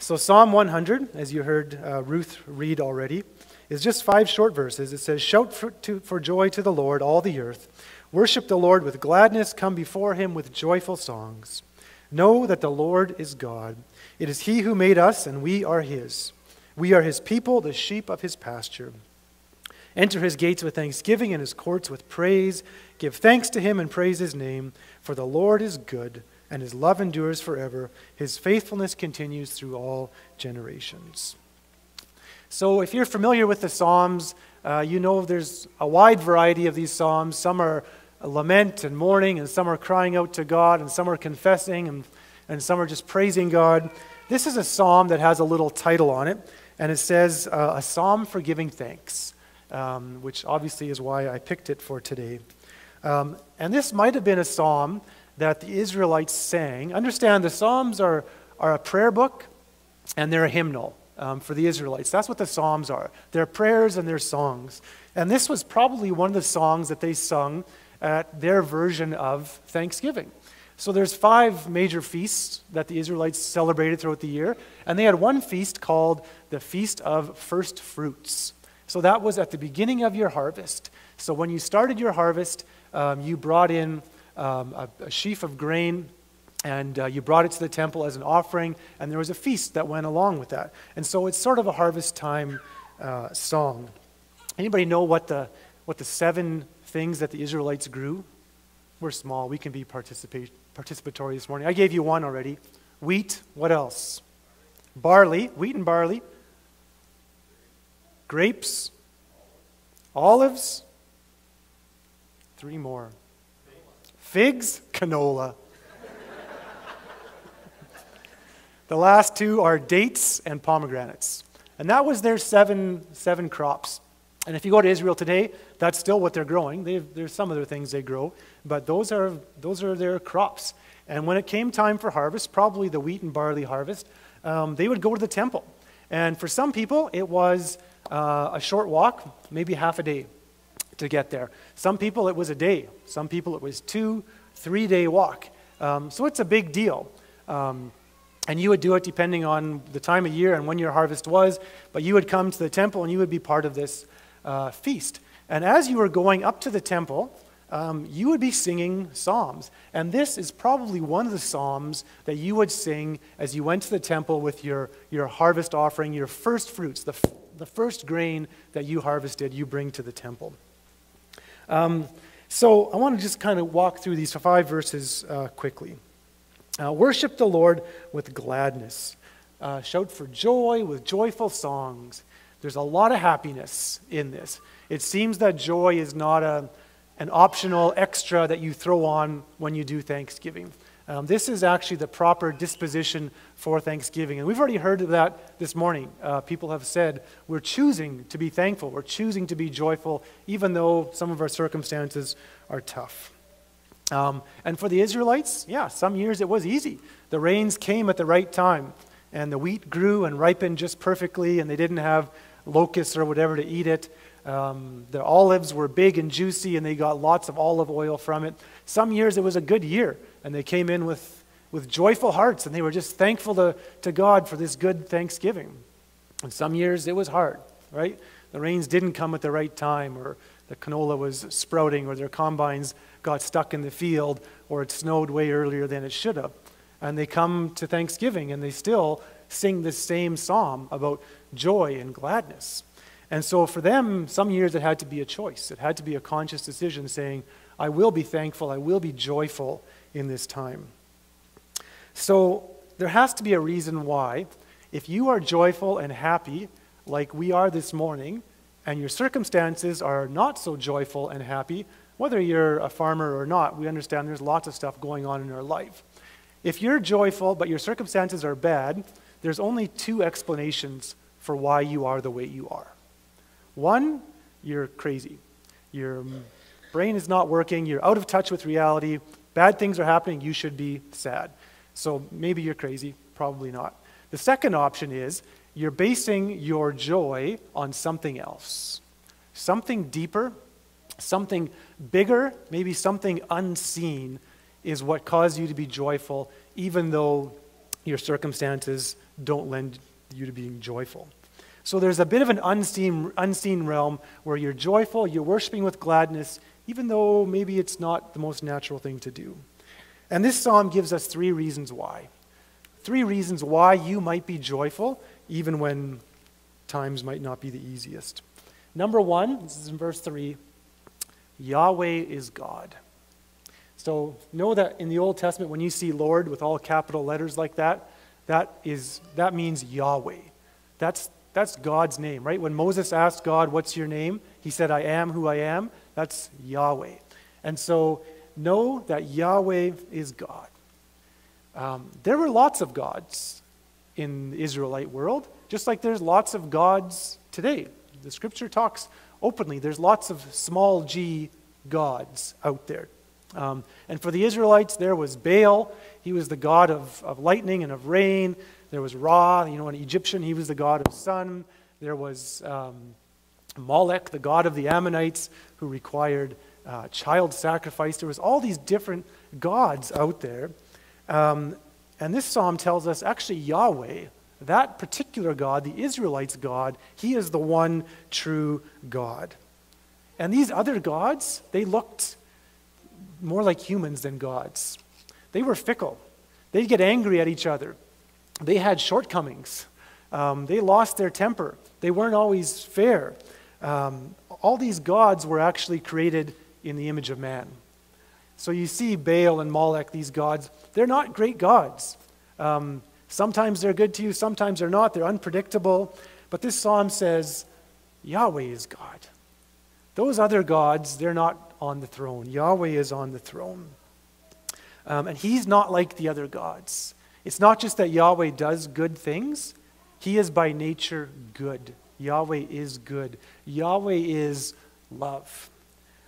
So Psalm 100, as you heard Ruth read already, is just 5 short verses. It says, "Shout for joy to the Lord, all the earth. Worship the Lord with gladness. Come before him with joyful songs. Know that the Lord is God. It is he who made us, and we are his. We are his people, the sheep of his pasture. Enter his gates with thanksgiving and his courts with praise. Give thanks to him and praise his name. For the Lord is good, and his love endures forever. His faithfulness continues through all generations." So if you're familiar with the Psalms, you know there's a wide variety of these Psalms. Some are lament and mourning, and some are crying out to God, and some are confessing, and some are just praising God. This is a psalm that has a little title on it, and it says, "A Psalm for Giving Thanks," which obviously is why I picked it for today. And this might have been a psalm that the Israelites sang. Understand, the Psalms are a prayer book, and they're a hymnal for the Israelites. That's what the Psalms are. They're prayers and they're songs. And this was probably one of the songs that they sung at their version of Thanksgiving. So there's 5 major feasts that the Israelites celebrated throughout the year, and they had one feast called the Feast of First Fruits. So that was at the beginning of your harvest. So when you started your harvest, you brought in a sheaf of grain, and you brought it to the temple as an offering, and there was a feast that went along with that. And so it's sort of a harvest time song. Anybody know what the 7 things that the Israelites grew? We're small. We can be participatory this morning. I gave you one already. Wheat. What else? Barley. Wheat and barley. Grapes. Olives. 3 more. Figs. Canola. The last 2 are dates and pomegranates. And that was their seven crops. And if you go to Israel today, that's still what they're growing. There's some other things they grow, but those are their crops. And when it came time for harvest, probably the wheat and barley harvest, they would go to the temple. And for some people, it was a short walk, maybe half a day to get there. Some people, it was a day. Some people, it was 2-3 day walk. So it's a big deal. And you would do it depending on the time of year and when your harvest was, but you would come to the temple and you would be part of this feast. And as you were going up to the temple, you would be singing psalms. And this is probably one of the psalms that you would sing as you went to the temple with your harvest offering, your first fruits, the first grain that you harvested, you bring to the temple. So I want to just kind of walk through these 5 verses quickly. Worship the Lord with gladness. Shout for joy with joyful songs. There's a lot of happiness in this. It seems that joy is not an optional extra that you throw on when you do Thanksgiving. This is actually the proper disposition for Thanksgiving. And we've already heard of that this morning. People have said, we're choosing to be thankful. We're choosing to be joyful, even though some of our circumstances are tough. And for the Israelites, some years it was easy. The rains came at the right time, and the wheat grew and ripened just perfectly, and they didn't have locusts or whatever to eat it. The olives were big and juicy, and they got lots of olive oil from it. Some years it was a good year, and they came in with joyful hearts, and they were just thankful to God for this good Thanksgiving. And some years it was hard, right? The rains didn't come at the right time, or the canola was sprouting, or their combines got stuck in the field, or it snowed way earlier than it should have. And they come to Thanksgiving, and they still sing this same psalm about joy and gladness. And so for them, some years it had to be a choice. It had to be a conscious decision saying, I will be thankful, I will be joyful in this time. So there has to be a reason why, if you are joyful and happy, like we are this morning, and your circumstances are not so joyful and happy, whether you're a farmer or not, we understand there's lots of stuff going on in our life. If you're joyful but your circumstances are bad, there's only 2 explanations for why you are the way you are. One, you're crazy. Your brain is not working, you're out of touch with reality, bad things are happening, you should be sad. So maybe you're crazy, probably not. The second option is you're basing your joy on something else. Something deeper, something bigger, maybe something unseen is what caused you to be joyful, even though your circumstances don't lend you to being joyful. So there's a bit of an unseen realm where you're joyful, you're worshiping with gladness, even though maybe it's not the most natural thing to do. And this psalm gives us 3 reasons why. 3 reasons why you might be joyful, even when times might not be the easiest. Number 1, this is in verse 3, Yahweh is God. So know that in the Old Testament, when you see Lord with all capital letters like that, that means Yahweh. That's God's name, right? When Moses asked God, what's your name? He said, I am who I am. That's Yahweh. And so know that Yahweh is God. There were lots of gods in the Israelite world, just like there's lots of gods today. The scripture talks openly. There's lots of small g gods out there. And for the Israelites, there was Baal. He was the god of lightning and of rain. There was Ra, an Egyptian. He was the god of sun. There was Molech, the god of the Ammonites, who required child sacrifice. There was all these different gods out there. And this psalm tells us actually Yahweh, that particular God, the Israelites' God, he is the one true God. And these other gods, they looked more like humans than gods. They were fickle. They'd get angry at each other. They had shortcomings. They lost their temper. They weren't always fair. All these gods were actually created in the image of man. So you see Baal and Molech, these gods, they're not great gods. Sometimes they're good to you, sometimes they're not. They're unpredictable. But this psalm says, Yahweh is God. Those other gods, they're not on the throne. Yahweh is on the throne. And he's not like the other gods. It's not just that Yahweh does good things. He is by nature good. Yahweh is good. Yahweh is love.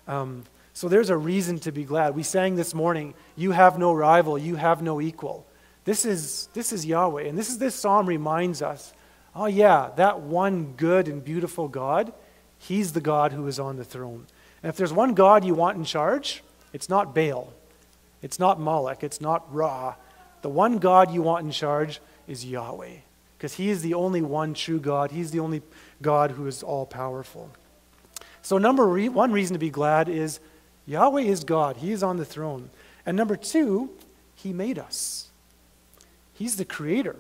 So there's a reason to be glad. We sang this morning, you have no rival, you have no equal. This is Yahweh. And this psalm reminds us, oh yeah, that one good and beautiful God, he's the God who is on the throne. And if there's one God you want in charge, it's not Baal. It's not Molech. It's not Ra. The one God you want in charge is Yahweh, because he is the only one true God. He's the only God who is all-powerful. So one reason to be glad is Yahweh is God. He is on the throne. And number 2, he made us. He's the creator.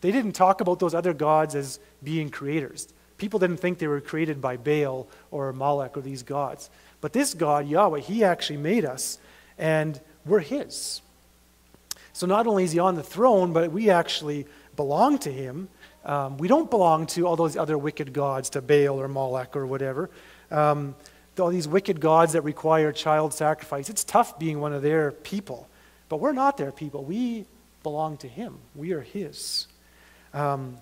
They didn't talk about those other gods as being creators. People didn't think they were created by Baal or Molech or these gods. But this God, Yahweh, he actually made us, and we're his. So not only is he on the throne, but we actually belong to him. We don't belong to all those other wicked gods, to Baal or Molech or whatever. All these wicked gods that require child sacrifice. It's tough being one of their people. But we're not their people. We belong to him. We are his. And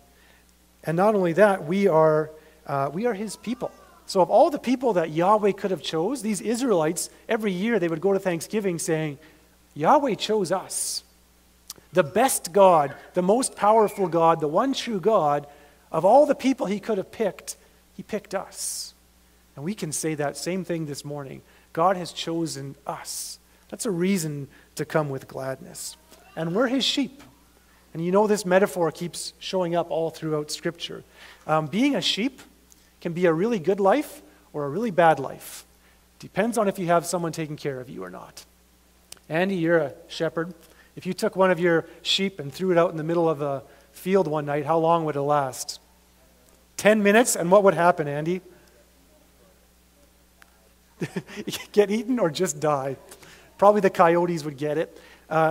not only that, we are his people. So of all the people that Yahweh could have chose, these Israelites, every year they would go to Thanksgiving saying, Yahweh chose us. The best God, the most powerful God, the one true God, of all the people he could have picked, he picked us. And we can say that same thing this morning. God has chosen us. That's a reason to come with gladness. And we're his sheep. And you know this metaphor keeps showing up all throughout Scripture. Being a sheep can be a really good life or a really bad life. Depends on if you have someone taking care of you or not. Andy, you're a shepherd. If you took one of your sheep and threw it out in the middle of a field one night, how long would it last? 10 minutes? And what would happen, Andy? Get eaten or just die? Probably the coyotes would get it.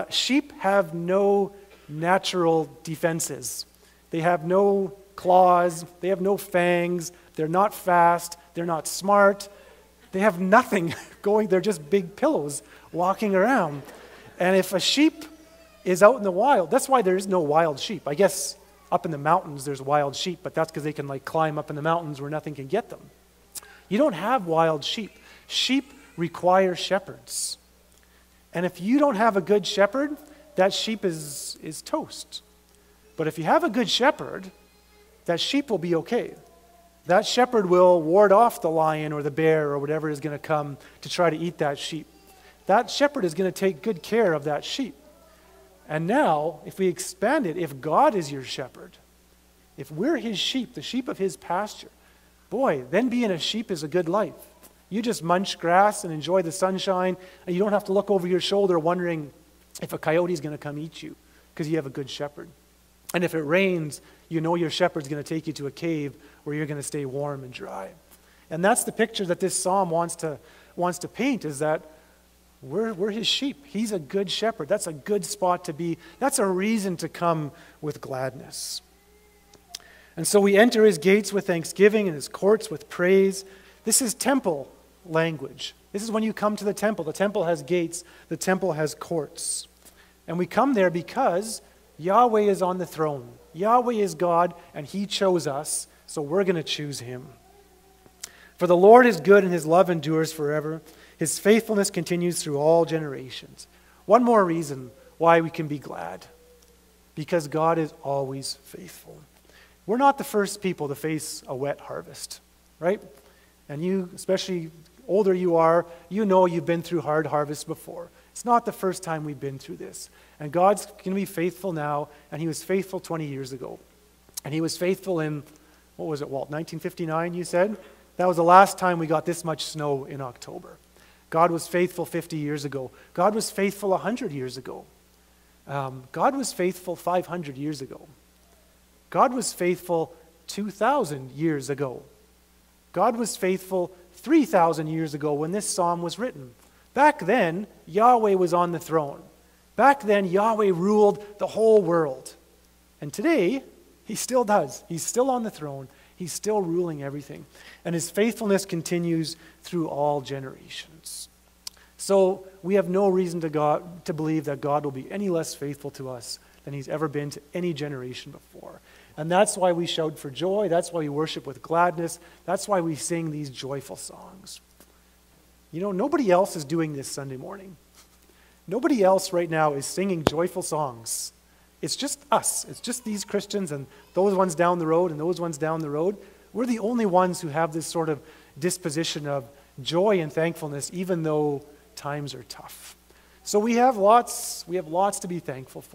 Sheep have no natural defenses. They have no claws. They have no fangs. They're not fast. They're not smart. They have nothing going. They're just big pillows walking around. And if a sheep is out in the wild, that's why there is no wild sheep. I guess up in the mountains there's wild sheep, but that's because they can climb up in the mountains where nothing can get them. You don't have wild sheep. Sheep require shepherds. And if you don't have a good shepherd, that sheep is toast. But if you have a good shepherd, that sheep will be okay. That shepherd will ward off the lion or the bear or whatever is going to come to try to eat that sheep. That shepherd is going to take good care of that sheep. And now, if we expand it, if God is your shepherd, if we're his sheep, the sheep of his pasture, boy, then being a sheep is a good life. You just munch grass and enjoy the sunshine, and you don't have to look over your shoulder wondering if a coyote is going to come eat you, because you have a good shepherd. And if it rains, you know your shepherd's going to take you to a cave where you're going to stay warm and dry. And that's the picture that this psalm wants to paint, is that we're his sheep. He's a good shepherd. That's a good spot to be. That's a reason to come with gladness. And so we enter his gates with thanksgiving and his courts with praise. This is temple language. This is when you come to the temple. The temple has gates. The temple has courts. And we come there because Yahweh is on the throne. Yahweh is God, and he chose us, so we're going to choose him. For the Lord is good, and his love endures forever. His faithfulness continues through all generations. One more reason why we can be glad. Because God is always faithful. We're not the first people to face a wet harvest, right? And you, especially older you are, you know you've been through hard harvests before. It's not the first time we've been through this. And God's going to be faithful now, and he was faithful 20 years ago. And he was faithful in, what was it, Walt, 1959, you said? That was the last time we got this much snow in October. God was faithful 50 years ago. God was faithful 100 years ago. God was faithful 500 years ago. God was faithful 2,000 years ago. God was faithful 3,000 years ago when this psalm was written. Back then, Yahweh was on the throne. Back then, Yahweh ruled the whole world. And today, he still does. He's still on the throne. He's still ruling everything. And his faithfulness continues through all generations. So we have no reason to believe that God will be any less faithful to us than he's ever been to any generation before. And that's why we shout for joy. That's why we worship with gladness. That's why we sing these joyful songs. You know, nobody else is doing this Sunday morning. Nobody else right now is singing joyful songs. It's just us. It's just these Christians and those ones down the road and those ones down the road. We're the only ones who have this sort of disposition of joy and thankfulness, even though times are tough. So we have lots to be thankful for.